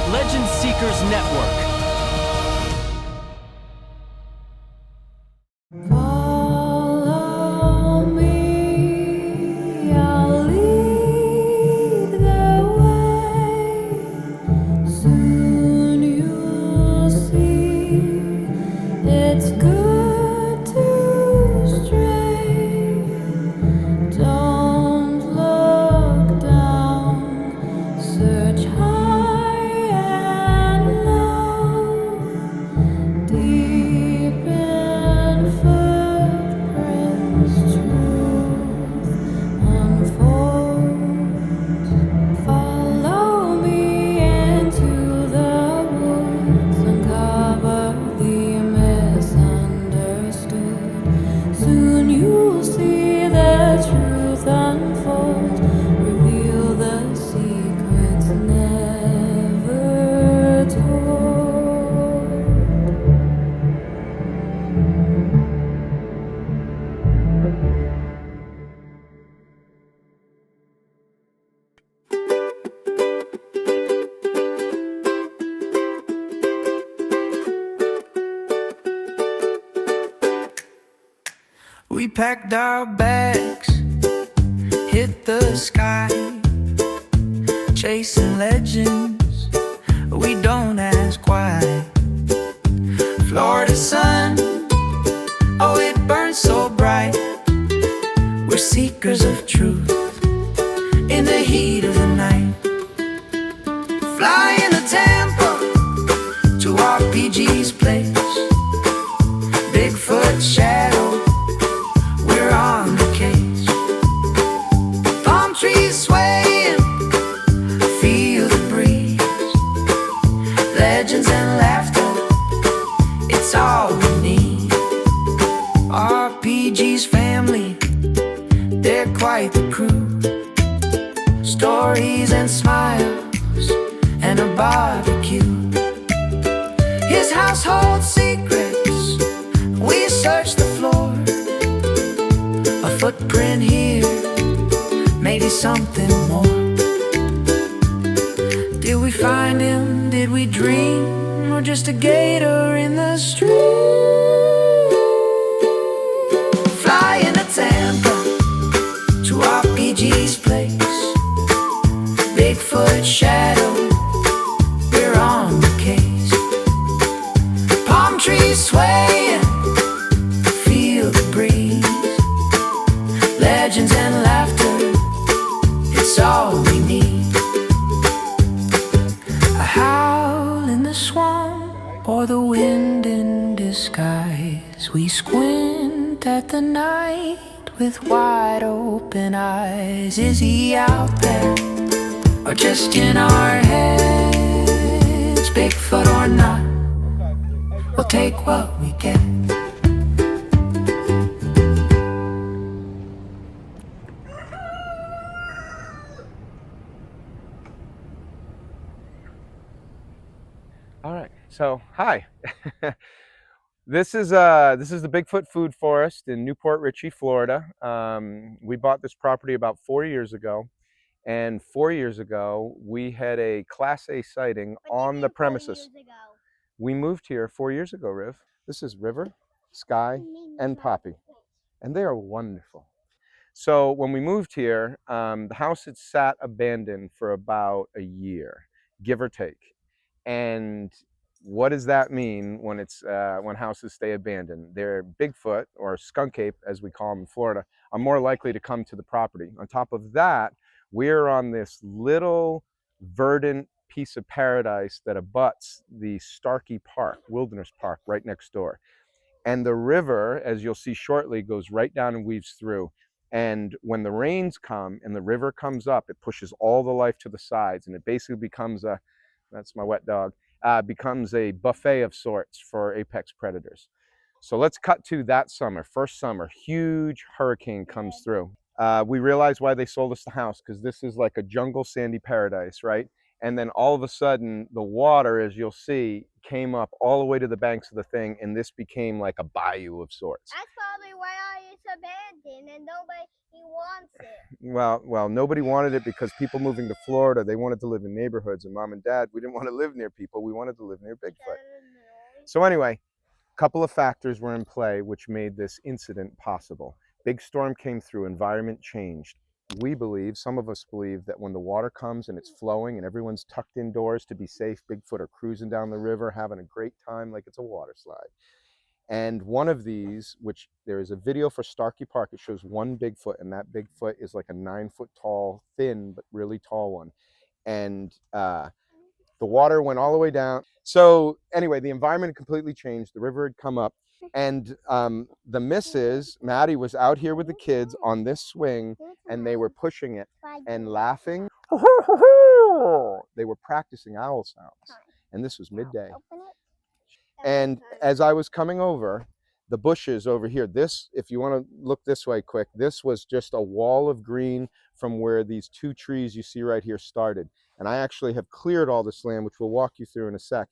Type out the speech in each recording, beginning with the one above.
Legend Seekers Network. Follow me, I'll lead the way. Soon you'll see it's good to stray. Don't look down, search high and low. Deep in footprints, truth unfolds. Follow me into the woods, uncover the misunderstood. Soon you'll see the truth unfold, reveal the secrets never told. We packed our bags, hit the sky, chasing legends, we don't ask why. Florida sun, oh it burns so bright. We're seekers of truth in the heat of the night. Flying to Tampa, to RPG's place. Bigfoot shadow, we're on the case. Palm trees swaying, feel the breeze. Legends and laughter, it's all we need. RPG's family, they're quite the crew. Stories and smiles and a barbecue. His household secrets, we search the floor. A footprint here, maybe something more. Did we find him? Did we dream? Or just a gator in the stream? Flying to Tampa, to RPG's place. Bigfoot shadow, we're on the case. Palm trees swaying, feel the breeze. Legends and laughter, it's all we need. A howl in the swamp or the wind in disguise. We squint at the night with wide open eyes. Is he out there or just in our heads? Bigfoot or not, we'll take what we get. All right, so hi. This is the Bigfoot Food Forest in Newport Richey, Florida. We bought this property about 4 years ago, and 4 years ago we had a Class A sighting on the premises. We moved here 4 years ago, Riv. This is River, Sky, and Poppy, and they are wonderful. So when we moved here, the house had sat abandoned for about a year, give or take. And what does that mean when when houses stay abandoned? They're Bigfoot, or skunk ape as we call them in Florida, are more likely to come to the property. On top of that, we're on this little verdant piece of paradise that abuts the Starkey Park, Wilderness Park, right next door. And the river, as you'll see shortly, goes right down and weaves through. And when the rains come and the river comes up, it pushes all the life to the sides, and it basically becomes a, that's my wet dog, becomes a buffet of sorts for apex predators. So let's cut to that summer, first summer, huge hurricane comes through. We realized why they sold us the house, because this is like a jungle sandy paradise, right? And then all of a sudden, the water, as you'll see, came up all the way to the banks of the thing, and this became like a bayou of sorts. That's probably why it's abandoned and nobody wants it. Well, nobody wanted it because people moving to Florida, they wanted to live in neighborhoods, and mom and dad, we didn't want to live near people. We wanted to live near Bigfoot. So anyway, a couple of factors were in play which made this incident possible. Big storm came through, environment changed. We believe, some of us believe, that when the water comes and it's flowing and everyone's tucked indoors to be safe, Bigfoot are cruising down the river, having a great time like it's a water slide. And one of these, which there is a video for Starkey Park, it shows one Bigfoot, and that Bigfoot is like a 9-foot tall, thin, but really tall one. And the water went all the way down. So anyway, the environment completely changed. The river had come up. And the missus, Maddie, was out here with the kids on this swing, and they were pushing it and laughing. They were practicing owl sounds. And this was midday. And as I was coming over, the bushes over here, this, if you want to look this way quick, this was just a wall of green from where these 2 trees you see right here started. And I actually have cleared all this land, which we'll walk you through in a sec.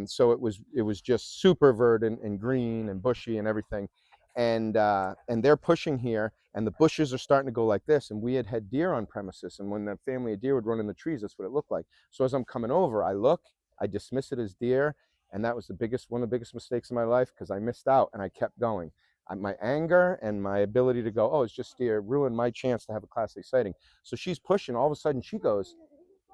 So it was just super verdant and green and bushy and everything. And they're pushing here, and the bushes are starting to go like this. And we had deer on premises, and when that family of deer would run in the trees, that's what it looked like. So as I'm coming over, I look, I dismiss it as deer, and that was one of the biggest mistakes in my life, because I missed out and I kept going. My anger and my ability to go, oh, it's just deer, ruined my chance to have a Class A sighting. So she's pushing. All of a sudden, she goes,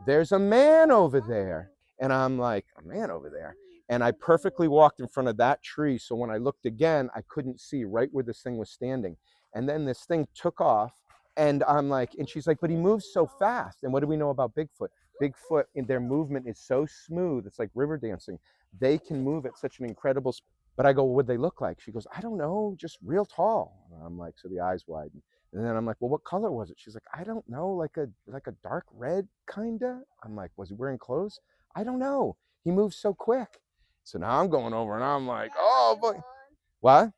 there's a man over there. And I'm like, a man over there? And I perfectly walked in front of that tree. So when I looked again, I couldn't see right where this thing was standing. And then this thing took off. And I'm like, and she's like, but he moves so fast. And what do we know about Bigfoot? Bigfoot, in their movement is so smooth. It's like river dancing. They can move at such an incredible speed. But I go, well, what'd they look like? She goes, I don't know, just real tall. And I'm like, so the eyes widen. And then I'm like, well, what color was it? She's like, I don't know, like a dark red, kinda. I'm like, was he wearing clothes? I don't know. He moves so quick. So now I'm going over and I'm like, oh boy. What?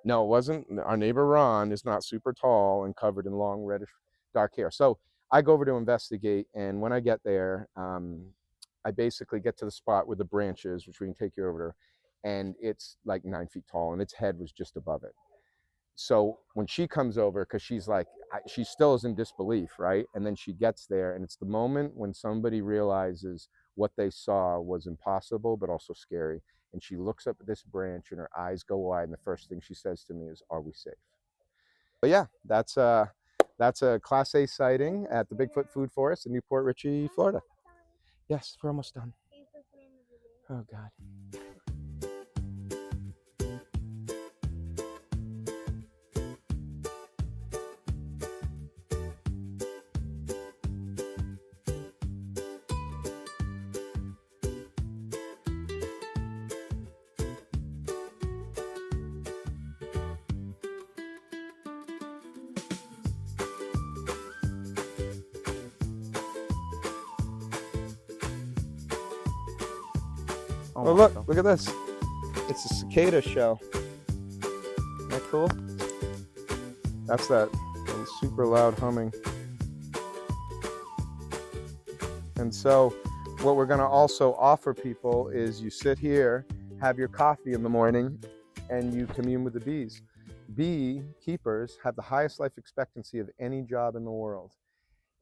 No, it wasn't. Our neighbor Ron is not super tall and covered in long reddish dark hair. So I go over to investigate, and when I get there, I basically get to the spot where the branch is, which we can take you over to, and it's like 9 feet tall, and its head was just above it. So when she comes over, because she's like, she still is in disbelief, right? And then she gets there, and it's the moment when somebody realizes what they saw was impossible, but also scary. And she looks up at this branch, and her eyes go wide, and the first thing she says to me is, are we safe? But yeah, that's a Class A sighting at the Bigfoot Food Forest in Newport Richey, Florida. Yes, we're almost done. Oh, God. Oh, look at this. It's a cicada shell. Isn't that cool? That's that super loud humming. And so what we're going to also offer people is you sit here, have your coffee in the morning, and you commune with the bees. Bee keepers have the highest life expectancy of any job in the world.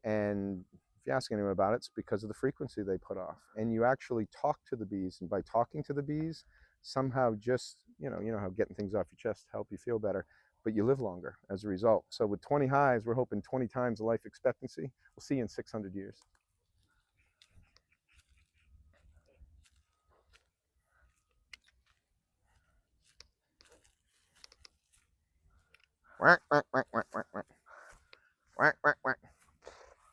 And if you ask anyone about it, it's because of the frequency they put off. And you actually talk to the bees, and by talking to the bees, somehow just, you know how getting things off your chest help you feel better, but you live longer as a result. So with 20 hives, we're hoping 20 times the life expectancy. We'll see you in 600 years. Quack, quack, quack, quack, quack, quack. Quack, quack, quack.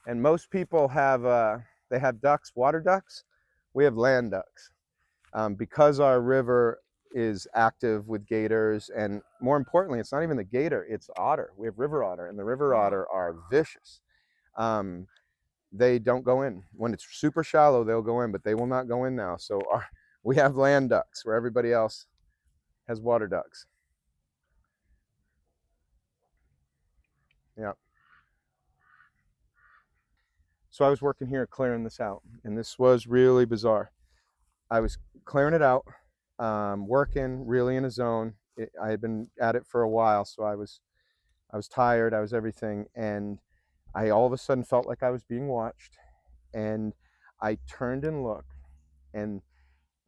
And most people have they have ducks, water ducks. We have land ducks. Because our river is active with gators, and more importantly, it's not even the gator, it's otter. We have river otter, and the river otter are vicious. They don't go in. When it's super shallow, they'll go in, but they will not go in now. So we have land ducks where everybody else has water ducks. Yeah. So I was working here clearing this out, and this was really bizarre. I was clearing it out, working really in a zone. I had been at it for a while, so I was tired, I was everything, and I all of a sudden felt like I was being watched, and I turned and looked, and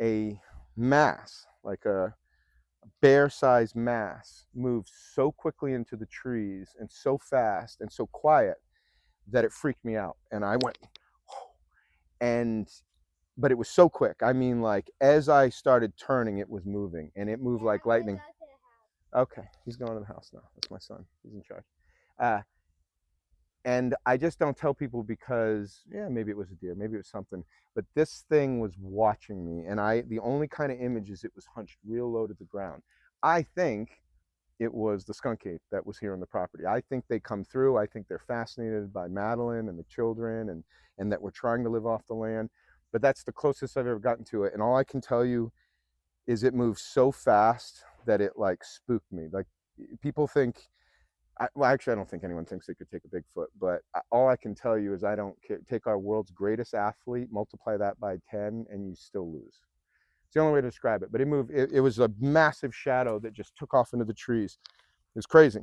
a mass, like a bear-sized mass, moved so quickly into the trees and so fast and so quiet that it freaked me out, and I went, and but it was so quick. I mean, like, as I started turning, it was moving, and it moved like lightning. Okay, he's going to the house now. That's my son. He's in charge. And I just don't tell people because, yeah, maybe it was a deer, maybe it was something, but this thing was watching me, and the only kind of image is it was hunched real low to the ground. I think it was the skunk ape that was here on the property. I think they come through. I think they're fascinated by Madeline and the children, and that we're trying to live off the land. But that's the closest I've ever gotten to it. And all I can tell you is it moved so fast that it like spooked me. Like, people think, well, actually, I don't think anyone thinks they could take a Bigfoot, but all I can tell you is I don't care. Take our world's greatest athlete, multiply that by 10, and you still lose. It's the only way to describe it. But it moved. It was a massive shadow that just took off into the trees. It was crazy.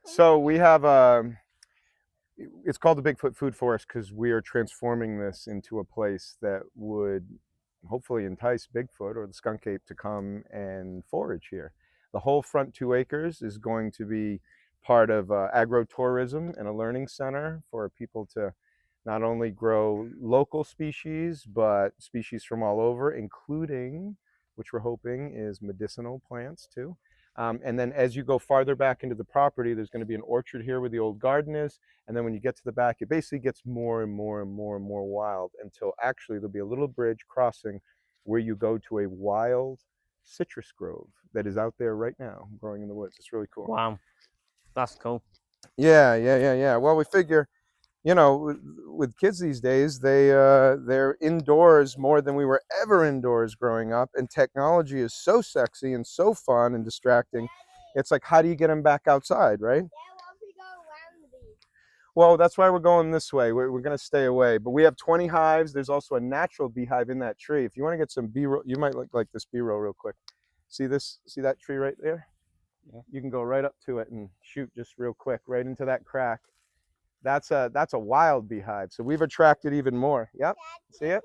So we have it's called the Bigfoot Food Forest because we are transforming this into a place that would hopefully entice Bigfoot or the skunk ape to come and forage here. The whole front 2 acres is going to be part of agro-tourism and a learning center for people to not only grow local species, but species from all over, including, which we're hoping is medicinal plants too. And then as you go farther back into the property, there's going to be an orchard here where the old garden is. And then when you get to the back, it basically gets more and more and more and more wild until actually there'll be a little bridge crossing where you go to a wild citrus grove that is out there right now growing in the woods. It's really cool. Wow, that's cool. Yeah. Well, we figure, you know, with kids these days, they're indoors more than we were ever indoors growing up, and technology is so sexy and so fun and distracting. It's like, how do you get them back outside, right? Yeah, what if we go around the beach? Well, that's why we're going this way. We're going to stay away, but we have 20 hives. There's also a natural beehive in that tree. If you want to get some B-roll, you might look like this B-roll real quick. See this? See that tree right there? Yeah. You can go right up to it and shoot just real quick right into that crack. That's a wild beehive. So we've attracted even more. Yep. Dad, See it?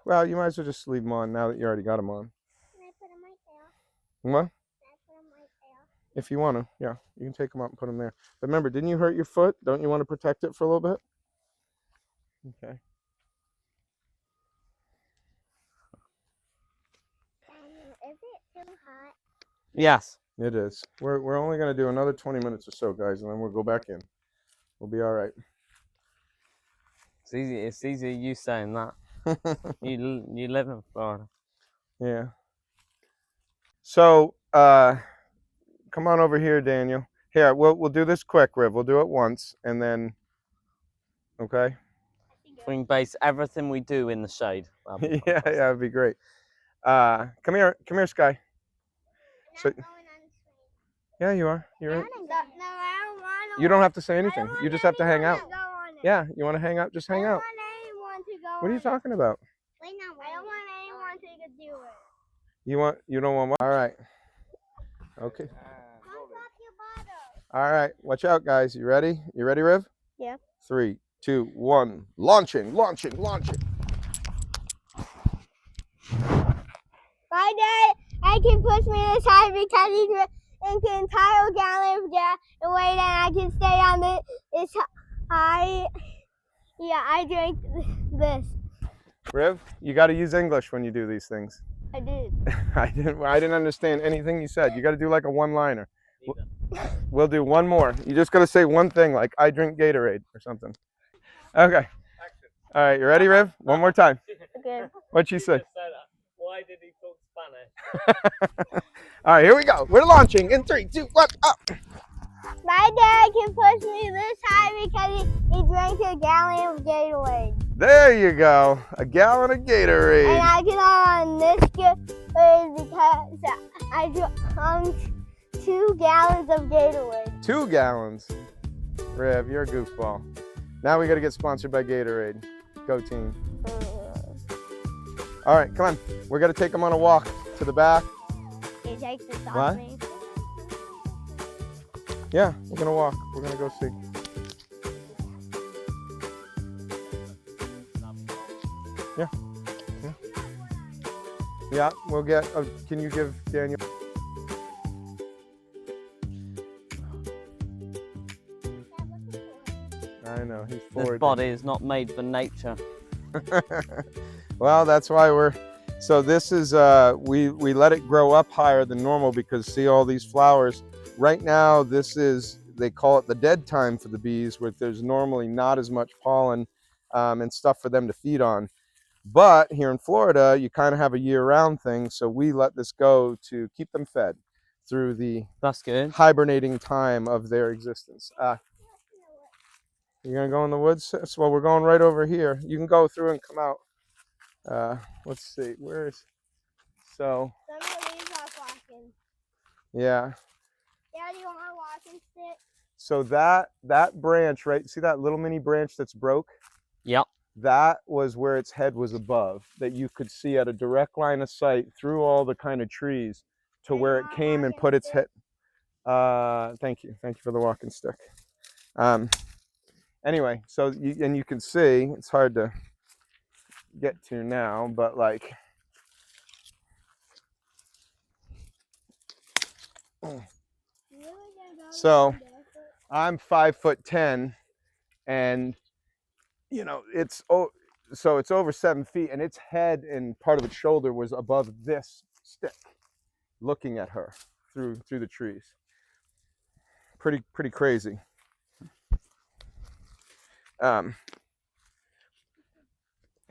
Well, you might as well just leave them on now that you already got them on. Can I put them right there? What? Can I put them right there? If you want to, yeah, you can take them out and put them there. But remember, didn't you hurt your foot? Don't you want to protect it for a little bit? Okay. Is it too hot? Yes. It is. We're only going to do another 20 minutes or so, guys, and then we'll go back in. We'll be all right. It's easy you saying that. You live in Florida. Yeah. So, come on over here, Daniel. Here, we'll do this quick, Riv. We'll do it once, and then, okay? We can base everything we do in the shade. Yeah, it'd be great. Come here, Sky. So, Not going unexplained. yeah, you are. No, I don't want to. You don't have to say anything. You just have to hang out. Go on it. Yeah, you want to hang out? Just hang out. I don't want anyone to go What are you on talking about? it. I don't want anyone to do it. You don't want what? All right. Okay. Pump up your bottle. All right. Watch out, guys. You ready? You ready, Riv? Yeah. 3, 2, 1. Launching. My dad, I can push me aside because he drank an entire gallon of gas the way that I can stay on this high. Yeah, I drank this. Riv, you got to use English when you do these things. I did. I didn't understand anything you said. You got to do like a one-liner. We'll do one more. You just got to say one thing, like I drink Gatorade or something. Okay. All right, you ready, Riv? One more time. Okay. What'd she say? Why did he talk Spanish? All right, here we go. We're launching in 3, 2, 1, up. My dad can push me this high because he drank a gallon of Gatorade. There you go. A gallon of And Gatorade. I get on this Gatorade because I drank 2 gallons of Gatorade. 2 gallons. Riv, you're a goofball. Now we got to get sponsored by Gatorade. Go team. All right, come on. We're going to take them on a walk to the back. He takes this What? off me. Yeah, we're going to walk. We're going to go see. Yeah. Yeah, yeah, we'll get, can you give Daniel? I know, he's This forward. body is not made for nature. Well, that's why so this is, we let it grow up higher than normal because see all these flowers. Right now, this is, they call it the dead time for the bees, where there's normally not as much pollen and stuff for them to feed on. But here in Florida, you kind of have a year-round thing, so we let this go to keep them fed through the That's good. hibernating time of their existence. You're gonna go in the woods? Well, we're going right over here. You can go through and come out. Let's see, where is, so, Some of these are walking. yeah. Daddy, you want a walking stick? So that branch, right, see that little mini branch that's broke? Yep. That was where its head was above, that you could see at a direct line of sight through all the kind of trees to where it came and put its head. Thank you for the walking stick. Anyway, so you can see, it's hard to get to now, but like, so I'm 5'10", and you know it's so it's over 7 feet, and its head and part of its shoulder was above this stick, looking at her through the trees. Pretty crazy.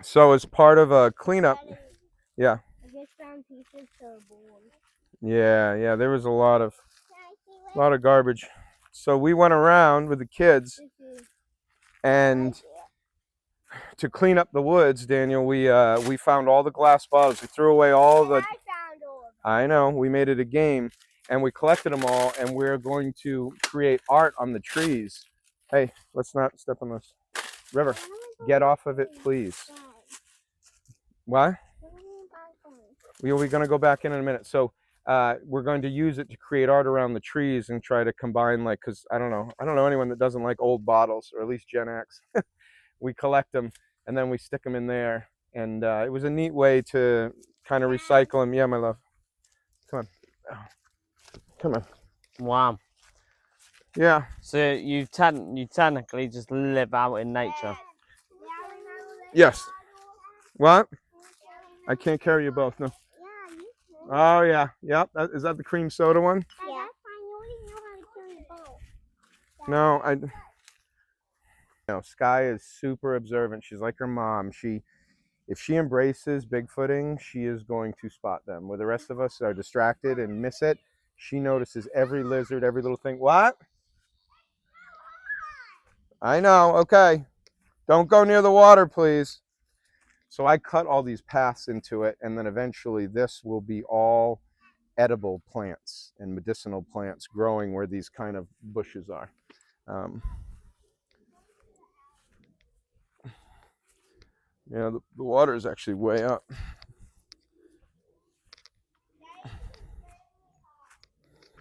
So as part of a cleanup, yeah. I just found pieces of board. Yeah, there was a lot of garbage. So we went around with the kids, and to clean up the woods, Daniel, we found all the glass bottles. We threw away all the. I found all of them. I know, we made it a game, and we collected them all, and we're going to create art on the trees. Hey, let's not step on this. River, get off of it, please. What? We're going to go back in a minute. So we're going to use it to create art around the trees and try to combine, like, because I don't know anyone that doesn't like old bottles, or at least Gen X. We collect them and then we stick them in there, and it was a neat way to kind of recycle them. Yeah, my love. Come on. Wow. Yeah. So you technically just live out in nature. Yes. What? I can't carry you both. No. Oh yeah. Yep. Is that the cream soda one? Yeah. No, no, Sky is super observant. She's like her mom. If she embraces Bigfooting, she is going to spot them. Where the rest of us are distracted and miss it, she notices every lizard, every little thing. What? I know. Okay. Don't go near the water, please. So I cut all these paths into it, and then eventually this will be all edible plants and medicinal plants growing where these kind of bushes are. Yeah, the water is actually way up.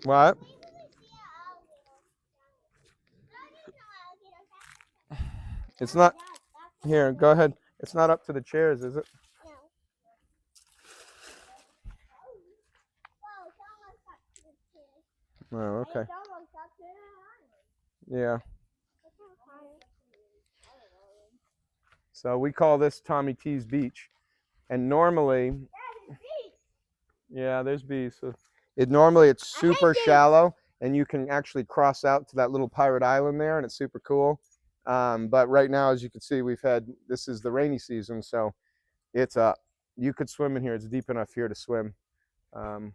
What? It's not. Here, go ahead. It's not up to the chairs, is it? Oh, okay. Yeah. So we call this Tommy T's Beach. And normally, yeah, there's bees. So normally it's super shallow, and you can actually cross out to that little pirate island there, and it's super cool. But right now, as you can see, this is the rainy season, so it's up. You could swim in here. It's deep enough here to swim. But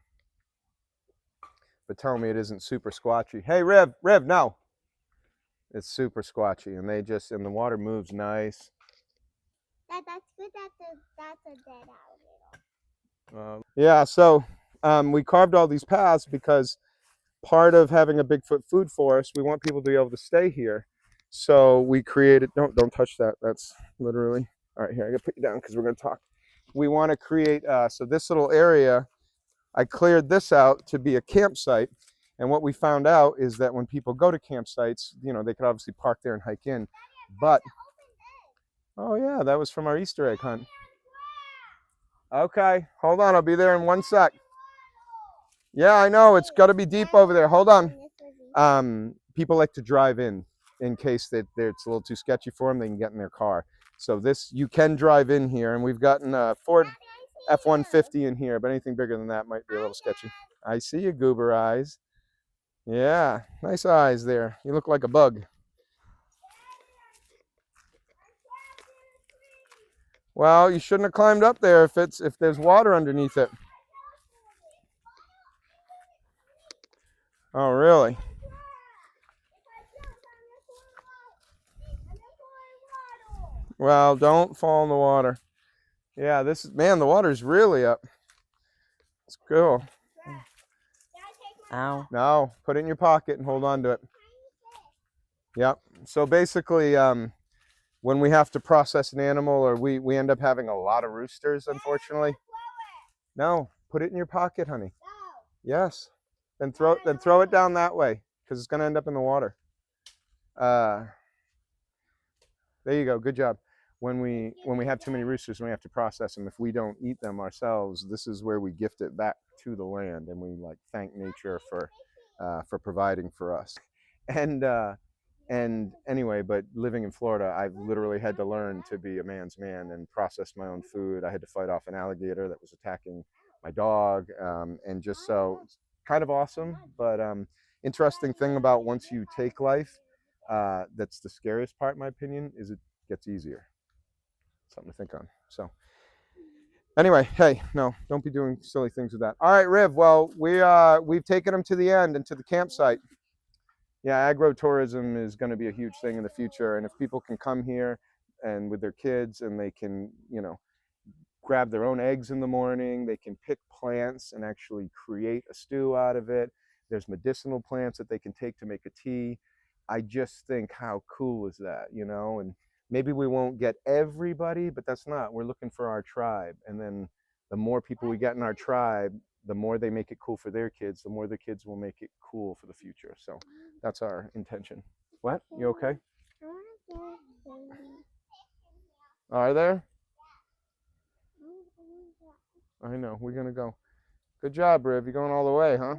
tell me it isn't super squatchy. Hey, Rev, no. It's super squatchy, and and the water moves nice. That's good. That's a dead alligator. Yeah, so we carved all these paths because part of having a Bigfoot food forest, we want people to be able to stay here. So we created, don't touch that. That's literally, all right, here, I gotta put you down because we're gonna talk. We want to create, so this little area, I cleared this out to be a campsite. And what we found out is that when people go to campsites, you know, they could obviously park there and hike in. But, oh yeah, that was from our Easter egg hunt. Okay, hold on, I'll be there in 1 sec. Yeah, I know, it's got to be deep over there. Hold on. People like to drive in case it's a little too sketchy for them. They can get in their car. So this, you can drive in here, and we've gotten a Ford F-150 in here, but anything bigger than that might be a little sketchy. I see you, goober eyes. Yeah, nice eyes there. You look like a bug. Well, you shouldn't have climbed up there if there's water underneath it. Oh, really? Well, don't fall in the water. Yeah, man, the water's really up. It's cool. Ow. No, put it in your pocket and hold on to it. Yep. So basically, when we have to process an animal, or we end up having a lot of roosters, unfortunately. No, put it in your pocket, honey. Yes. Then throw it down that way, because it's going to end up in the water. There you go. Good job. When we have too many roosters and we have to process them, if we don't eat them ourselves, this is where we gift it back to the land, and we like thank nature for providing for us. And anyway, but living in Florida, I've literally had to learn to be a man's man and process my own food. I had to fight off an alligator that was attacking my dog, and just so it's kind of awesome. But interesting thing about once you take life, that's the scariest part, in my opinion, is it gets easier. Something to think on. So anyway, hey, no, don't be doing silly things with that. All right, Riv. Well, we've taken them to the end and to the campsite. Yeah, agro-tourism is going to be a huge thing in the future, and if people can come here and with their kids, and they can, you know, grab their own eggs in the morning, they can pick plants and actually create a stew out of it. There's medicinal plants that they can take to make a tea. I just think, how cool is that, you know? And maybe we won't get everybody, but that's not, we're looking for our tribe. And then the more people we get in our tribe, the more they make it cool for their kids, the more the kids will make it cool for the future. So that's our intention. What? You okay? Are there? I know, we're gonna go. Good job, Riv. You're going all the way, huh?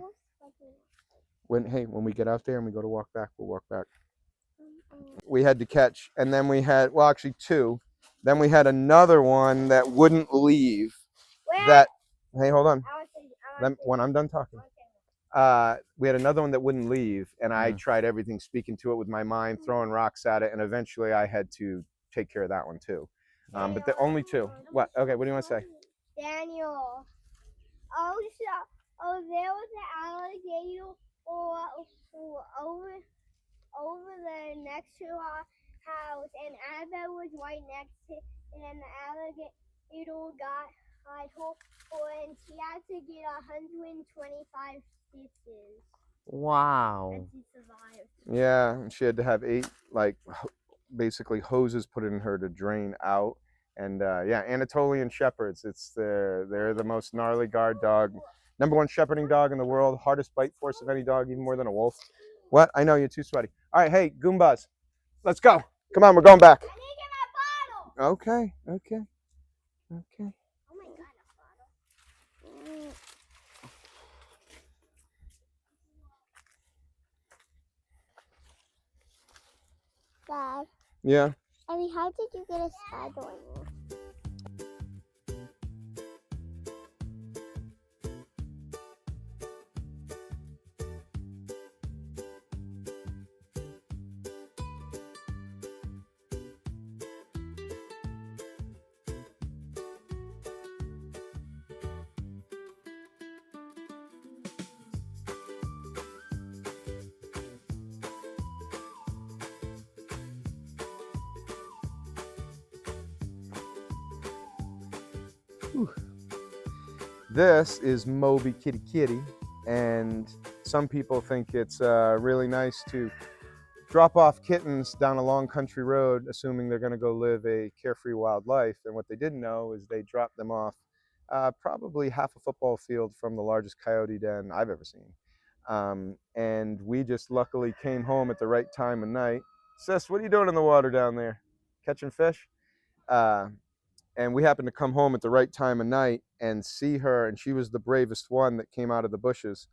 When we get out there and we go to walk back, we'll walk back. We had to catch, and then we had, well, actually two. Then we had another one that wouldn't leave. Hey, hold on. When I'm done talking. We had another one that wouldn't leave, and I tried everything, speaking to it with my mind, throwing rocks at it, and eventually I had to take care of that one too. But the only two. What? Okay, what do you want to say? Daniel. There was an alligator over the next to our house, and Annabelle was right next to it, and the alligator got her, and she had to get 125 stitches. Wow. And she survived. Yeah, and she had to have 8, like, basically hoses put in her to drain out. And yeah, Anatolian Shepherds. They're the most gnarly guard dog. #1 shepherding dog in the world. Hardest bite force of any dog, even more than a wolf. What? I know, you're too sweaty. All right, hey, Goombas, let's go. Come on, we're going back. I need to get my bottle. Okay. Oh my God, a bottle. Dad. Yeah. Every how did you get a spider in there? This is Moby Kitty Kitty, and some people think it's really nice to drop off kittens down a long country road, assuming they're going to go live a carefree wild life. And what they didn't know is they dropped them off probably half a football field from the largest coyote den I've ever seen. And we just luckily came home at the right time of night. Sis, what are you doing in the water down there? Catching fish? And we happened to come home at the right time of night and see her, and she was the bravest one that came out of the bushes.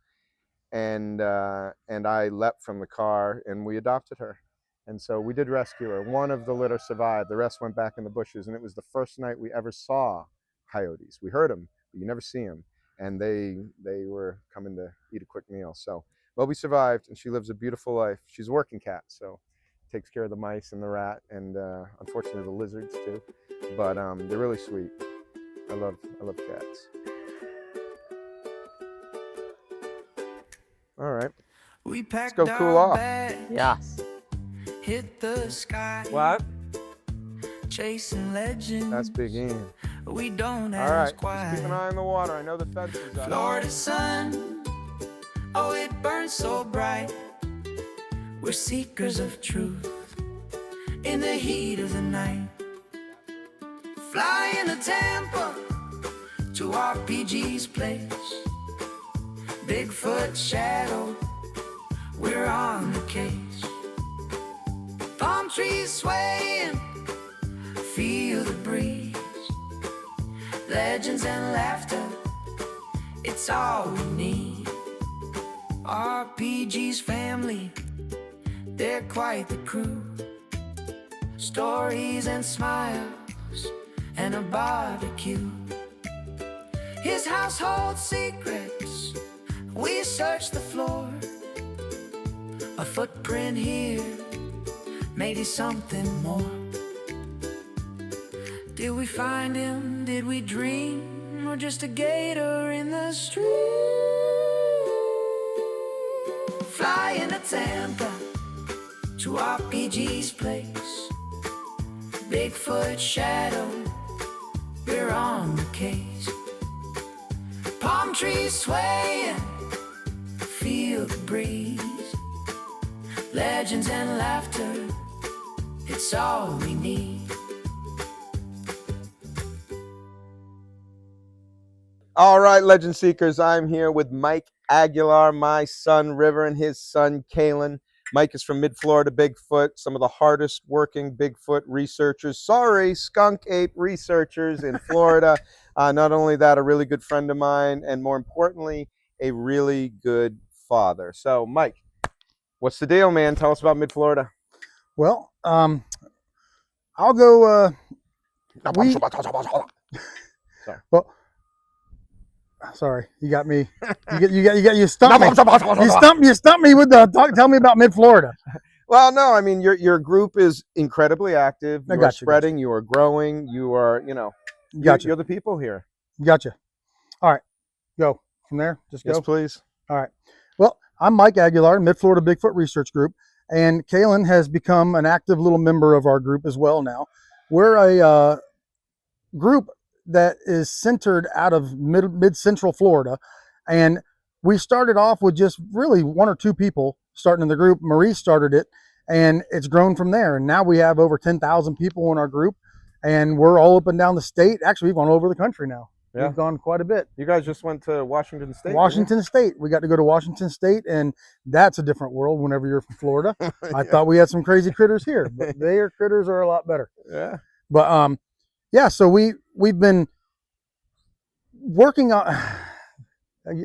And I leapt from the car, and we adopted her. And so we did rescue her. One of the litter survived. The rest went back in the bushes, and it was the first night we ever saw coyotes. We heard them, but you never see them. And they were coming to eat a quick meal. So Moby survived, and she lives a beautiful life. She's a working cat, so takes care of the mice and the rat, and unfortunately the lizards too. But they're really sweet. I love cats. All right, let's go cool off. Yes. Hit the sky. What? Chasing legends. That's Big Ian. We don't All right, ask why. just keep an eye on the water. I know the fence is up. Florida sun, oh, it burns so bright. We're seekers of truth in the heat of the night. Flying to Tampa, to RPG's place. Bigfoot shadow, we're on the case. Palm trees swaying, feel the breeze. Legends and laughter, it's all we need. RPG's family, they're quite the crew. Stories and smiles and a barbecue. His household secrets, we search the floor. A footprint here, maybe something more. Did we find him? Did we dream? Or just a gator in the stream? Flying to Tampa, to RPG's place. Bigfoot shadow, we're on the case. Palm trees swaying, feel the breeze. Legends and laughter, it's all we need. All right, Legend Seekers, I'm here with Mike Aguilar, my son River, and his son Kalen. Mike is from Mid-Florida Bigfoot, some of the hardest working Bigfoot researchers, skunk ape researchers in Florida. Not only that, a really good friend of mine, and more importantly, a really good father. So, Mike, what's the deal, man? Tell us about Mid-Florida. Well, I'll go. Sorry. Well, sorry, you got me. You stumped me. You stumped me with the talk. Tell me about Mid-Florida. Well, no, I mean your group is incredibly active. You are spreading. You are growing. You are, you're the people here. Gotcha. All right, go from there. Just go. Yes, please. All right. Well, I'm Mike Aguilar, Mid-Florida Bigfoot Research Group, and Kalen has become an active little member of our group as well now. We're a group that is centered out of mid-central Florida, and we started off with just really one or two people starting in the group. Marie started it, and it's grown from there, and now we have over 10,000 people in our group, and we're all up and down the state. Actually, we've gone all over the country now. Yeah. We've gone quite a bit. You guys just went to Washington State. Washington State. We got to go to Washington State, and that's a different world whenever you're from Florida. I thought we had some crazy critters here, but their critters are a lot better. Yeah. But yeah, so we've been working on.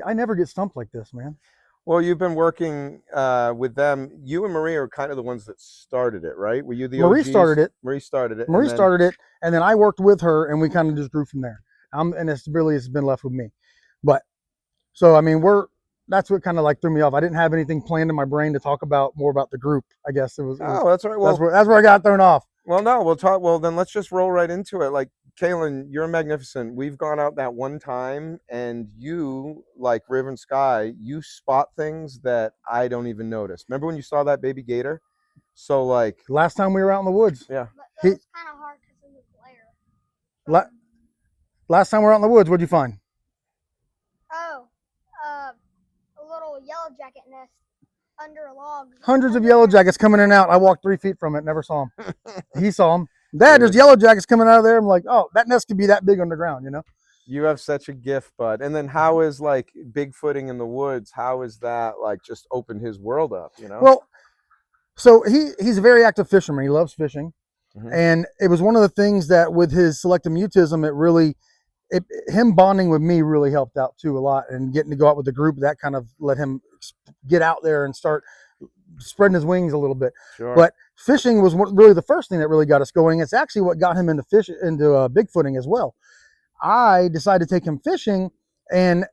I never get stumped like this, man. Well, you've been working with them. You and Marie are kind of the ones that started it, right? Were you the Marie OGs? started it. Marie started it. Marie and then, started it, and then I worked with her, and we kind of just grew from there. And it's been left with me. But so I mean, that's what kind of like threw me off. I didn't have anything planned in my brain to talk about more about the group. I guess it was. Oh, that's right. Well, That's where I got thrown off. well, no, we'll talk. Well, then let's just roll right into it. Like, Kaylin, you're magnificent. We've gone out that one time, and you, like River and Sky, you spot things that I don't even notice. Remember when you saw that baby gator? So, like, Last time we were out in the woods. yeah. But He- that was kind of hard because of the glare. La- last time we were out in the woods, what'd you find? Oh, a little yellow jacket nest under a log. Hundreds of yellow jackets coming in and out. I walked 3 feet from it, never saw him. He saw them. Dad, there's yellow jackets coming out of there. I'm like, oh, that nest could be that big underground, you know? You have such a gift, bud. And then how is like bigfooting in the woods? How is that like just opened his world up, you know? Well, so he's a very active fisherman. He loves fishing. Mhm. And it was one of the things that with his selective mutism, him bonding with me really helped out too a lot, and getting to go out with the group, that kind of let him get out there and start spreading his wings a little bit. Sure. But fishing was really the first thing that really got us going. It's actually what got him into bigfooting as well. I decided to take him fishing, and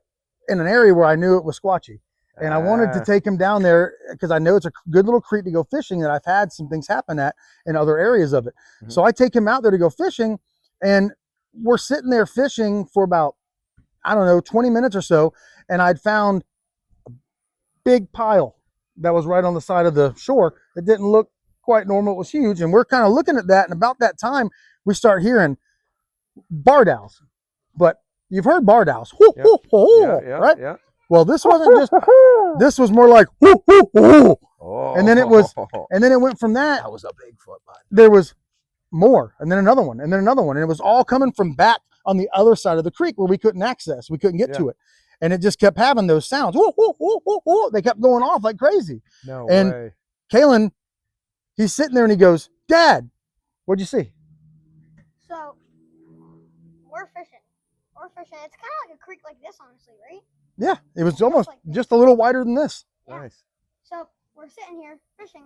in an area where I knew it was squatchy. And I wanted to take him down there because I know it's a good little creek to go fishing that I've had some things happen at in other areas of it. Mhm. So I take him out there to go fishing, and we're sitting there fishing for about, I don't know, 20 minutes or so. And I'd found a big pile that was right on the side of the shore that didn't look quite normal. It was huge. And we're kind of looking at that. And about that time, we start hearing barred owls. But you've heard barred owls, Yeah. right? Yeah. Well, this wasn't just, this was more like, Oh. and then it went from that. That was a Bigfoot, bud. There was more, and then another one, and then another one. And it was all coming from back on the other side of the creek where we couldn't access. We couldn't get to it. And it just kept having those sounds. They kept going off like crazy. No And way. Kalen, he's sitting there and he goes, Dad, what'd you see? So we're fishing. It's kind of like a creek like this, honestly, right? Yeah, it was almost like this. just a little wider than this. Yeah. Nice. So we're sitting here fishing,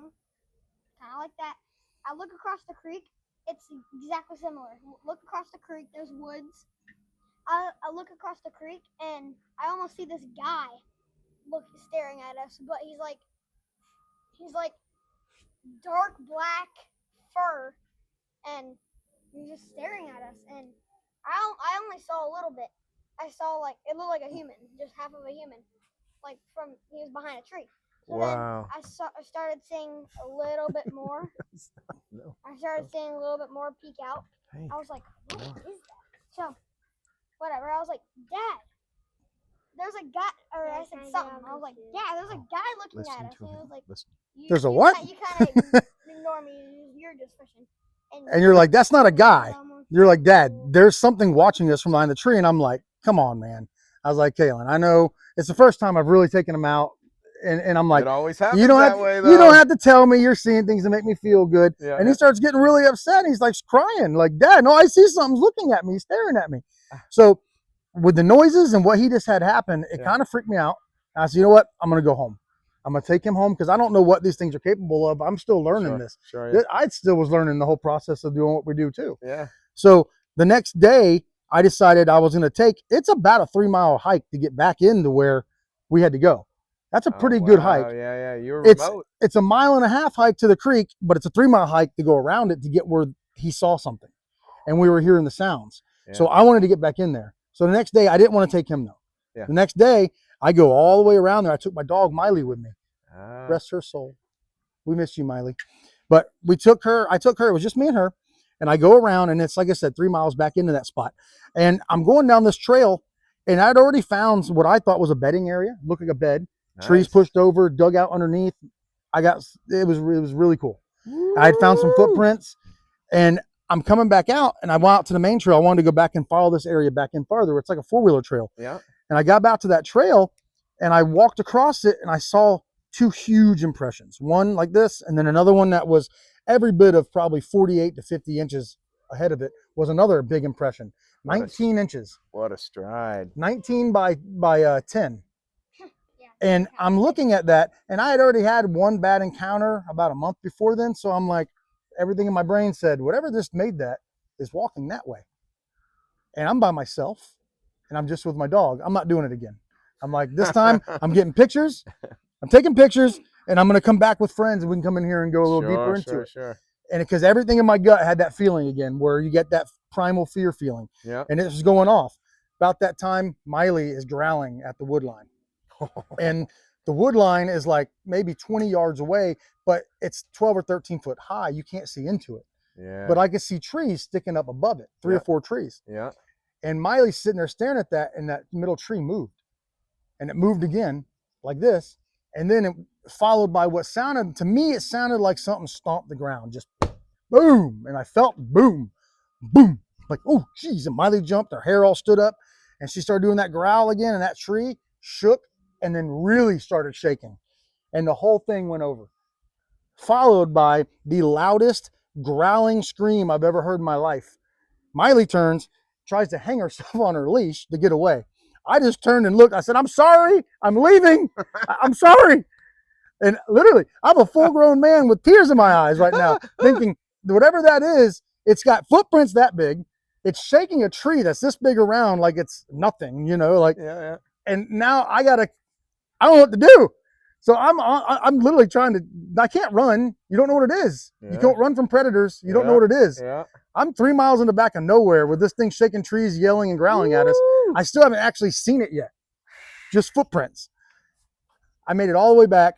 kind of like that. I look across the creek. It's exactly similar. Look across the creek. There's woods. I look across the creek and I almost see this guy staring at us, but he's like dark black fur, and he's just staring at us. And I only saw a little bit. I saw like it looked like a human, just half of a human, like he was behind a tree. So Wow. then I started seeing a little bit more. No. I started seeing a little bit more peek out. Hey. I was like, what is that? So, whatever. I was like, Dad, there's a guy, or I said something. I was like, yeah, there's a guy looking at us. And he was like, There's a what? You kind of ignore me. You're just fishing. And you're like, that's not a guy. You're like, Dad, there's something watching us from behind the tree. And I'm like, come on, man. I was like, Kaylin, I know it's the first time I've really taken him out. And I'm like, it always happens you don't that have way, though. you don't have to tell me you're seeing things that make me feel good. Yeah, and he starts getting really upset. He's like crying, like, Dad, no, I see something's looking at me, he's staring at me. So with the noises and what he just had happen, it kind of freaked me out. I said, you know what? I'm gonna go home. I'm gonna take him home because I don't know what these things are capable of. I'm still learning this. Sure, yeah. I still was learning the whole process of doing what we do too. Yeah. So the next day, I decided I was gonna it's about a 3-mile hike to get back into where we had to go. That's a pretty good hike. Yeah, you were remote. It's a 1.5 mile hike to the creek, but it's a 3-mile hike to go around it to get where he saw something. And we were hearing the sounds. Yeah. So I wanted to get back in there. So the next day, I didn't want to take him though. Yeah. The next day, I go all the way around there. I took my dog, Miley, with me. Rest her soul. We missed you, Miley. But I took her, it was just me and her. And I go around, and it's, like I said, 3 miles back into that spot. And I'm going down this trail, and I'd already found what I thought was a bedding area, looked like a bed. Nice. Trees pushed over, dug out underneath. It was really cool. Woo! I had found some footprints, and I'm coming back out, and I went out to the main trail. I wanted to go back and follow this area back in farther. It's like a 4-wheeler trail. Yeah. And I got back to that trail, and I walked across it, and I saw 2 huge impressions. One like this, and then another one that was every bit of probably 48 to 50 inches ahead of it was another big impression. 19 inches. What a stride. 19 by 10. And I'm looking at that, and I had already had one bad encounter about a month before then. So I'm like, everything in my brain said, whatever just made that is walking that way. And I'm by myself, and I'm just with my dog. I'm not doing it again. I'm like, this time I'm getting pictures. I'm taking pictures, and I'm going to come back with friends, and we can come in here and go a little deeper into it. Sure. And because everything in my gut had that feeling again, where you get that primal fear feeling. Yeah. And it was going off. About that time, Miley is growling at the wood line. And the wood line is like maybe 20 yards away, but it's 12 or 13 foot high. You can't see into it. Yeah. But I could see trees sticking up above it, three or four trees. Yeah. And Miley's sitting there staring at that, and that middle tree moved. And it moved again, like this. And then it followed by what sounded, to me, it sounded like something stomped the ground, just boom. And I felt boom, boom. Like, oh, geez. And Miley jumped, her hair all stood up, and she started doing that growl again, and that tree shook and then really started shaking. And the whole thing went over, followed by the loudest growling scream I've ever heard in my life. Miley turns, tries to hang herself on her leash to get away. I just turned and looked. I said, I'm sorry. I'm leaving. I'm sorry. And literally, I'm a full-grown man with tears in my eyes right now, thinking whatever that is, it's got footprints that big. It's shaking a tree that's this big around like it's nothing, you know, like, Yeah. and now I don't know what to do. So I'm literally trying to, I can't run. You don't know what it is. Yeah. You can't run from predators. You don't know what it is. Yeah. I'm 3 miles in the back of nowhere with this thing shaking trees, yelling and growling at us. I still haven't actually seen it yet. Just footprints. I made it all the way back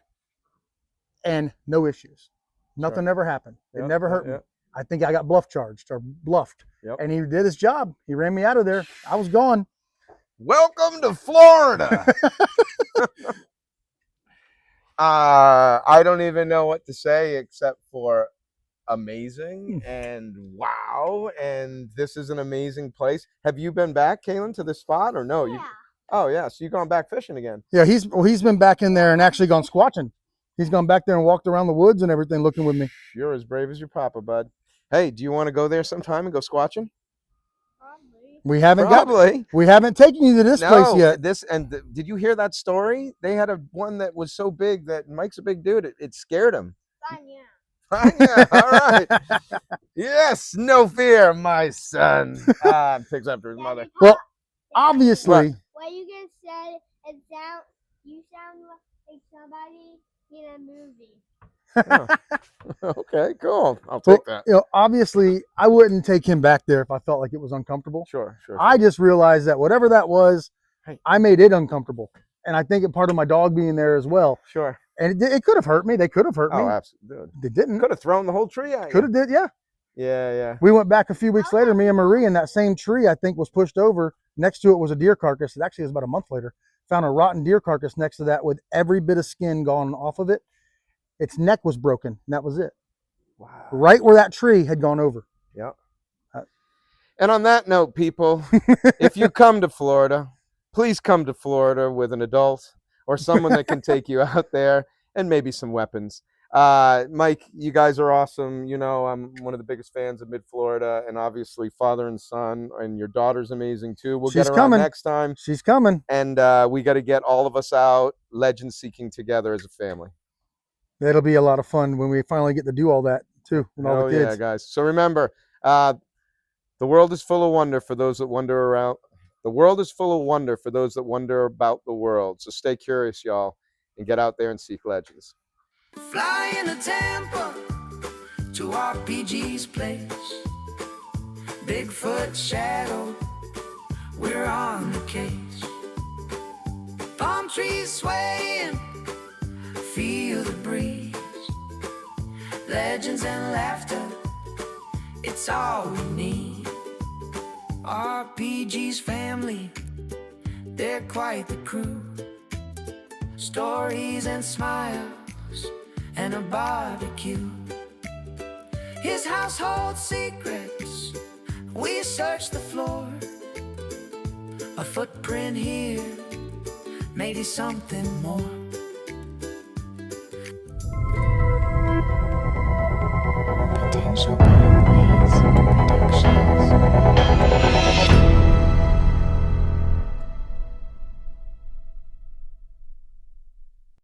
and no issues. Nothing ever happened. It never hurt me. I think I got bluffed. Yep. And he did his job. He ran me out of there. I was gone. Welcome to Florida. I don't even know what to say except for amazing and wow. And this is an amazing place. Have you been back, Kaylin, to this spot or no? Yeah. Oh yeah, so you've gone back fishing again. Yeah, he's been back in there and actually gone squatching. He's gone back there and walked around the woods and everything looking with me. You're as brave as your papa, bud. Hey, do you want to go there sometime and go squatching? Probably. We haven't taken you to this place yet. Did you hear that story? They had one that was so big that Mike's a big dude. It scared him. Fanya. Fanya, all right. Yes, no fear, my son. Picks up to his mother. Well, obviously. What you just said, you sound like somebody in a movie. Okay, cool. I'll take that. You know, obviously, I wouldn't take him back there if I felt like it was uncomfortable. Sure. I just realized that whatever that was, Hey. I made it uncomfortable. And I think part of my dog being there as well. Sure. And it could have hurt me. They could have hurt me. Oh, absolutely. They didn't. Could have thrown the whole tree at you. Could have did, yeah. Yeah. We went back a few weeks later, me and Marie, and that same tree, I think, was pushed over. Next to it was a deer carcass. It actually was about a month later. Found a rotten deer carcass next to that with every bit of skin gone off of it. Its neck was broken, and that was it. Wow. Right where that tree had gone over. Yeah. And on that note, people, if you come to Florida, please come to Florida with an adult or someone that can take you out there and maybe some weapons. Mike, you guys are awesome. You know, I'm one of the biggest fans of Mid-Florida, and obviously father and son, and your daughter's amazing too. We'll get her on next time. She's coming. And we got to get all of us out legend seeking together as a family. That'll be a lot of fun when we finally get to do all that too, and all the kids. Yeah, guys. So remember, the world is full of wonder for those that wonder around. The world is full of wonder for those that wonder about the world. So stay curious, y'all, and get out there and seek legends. Flying to Tampa to RPG's place. Bigfoot shadow, we're on the case. Palm trees swaying, feel the breeze. Legends and laughter, it's all we need. RPG's family, they're quite the crew. Stories and smiles and a barbecue. His household secrets, we search the floor. A footprint here, maybe something more.